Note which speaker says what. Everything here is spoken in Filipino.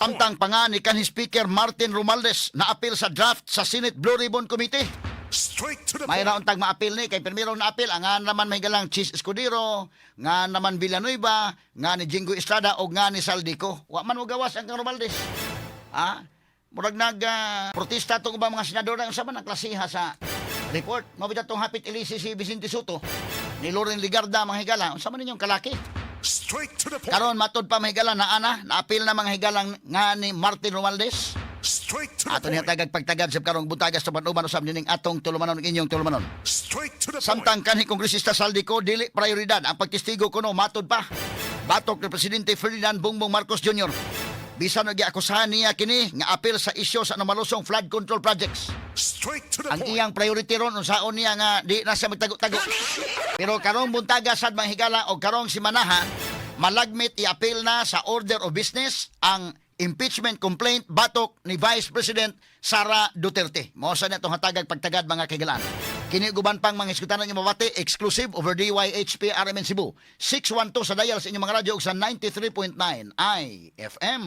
Speaker 1: Samtang pa nga ni kanhi Speaker Martin Romualdez na apil sa draft sa Senate Blue Ribbon Committee.
Speaker 2: Straight to the
Speaker 1: May
Speaker 2: point.
Speaker 1: rauntag maapil ni kay primero na apil nga naman may galang Chis Escudero, nga naman Villanueva, nga ni Jingo Estrada o nga ni Saldico. Wa man mo gawas ang kang Romualdez. Ha? Murag protesta tong ubang mga senador na unsa man ang klasiha sa report. Mabita tong hapit ilisi si Vicente Soto ni Loren Ligarda mga higala. Unsa man ninyong kalaki?
Speaker 2: Straight to the point.
Speaker 1: Karon matod pa mga higala na naapil na mga higalang nga ni Martin Romualdez.
Speaker 2: Straight to the
Speaker 1: Ato niya
Speaker 2: point.
Speaker 1: tagag pagtagad sa karong buntagas sa panuban usab nining atong tulumanon inyong tulumanon.
Speaker 2: Straight to the point.
Speaker 1: Samtang kanhi Kongresista Saldico dili prioridad ang pagtestigo kuno matod pa. Batok ni Presidente Ferdinand Bongbong Marcos Jr. Bisan og giakusahan niya kini nga apil sa isyu sa malusong flood control projects.
Speaker 2: Straight to the
Speaker 1: Ang
Speaker 2: point.
Speaker 1: iyang priority ron unsaon niya nga di na siya magtago-tago. Pero karong buntaga sad mga higala o karong simanaha malagmit i-apil na sa order of business ang impeachment complaint batok ni Vice President Sara Duterte. Mao sa natong hatagag pagtagad mga kaigalaan. Kini guban pang mga iskutanan niyo mabati exclusive over DYHP RMN Cebu. 612 sa dial sa inyong mga radyo ug sa 93.9 IFM.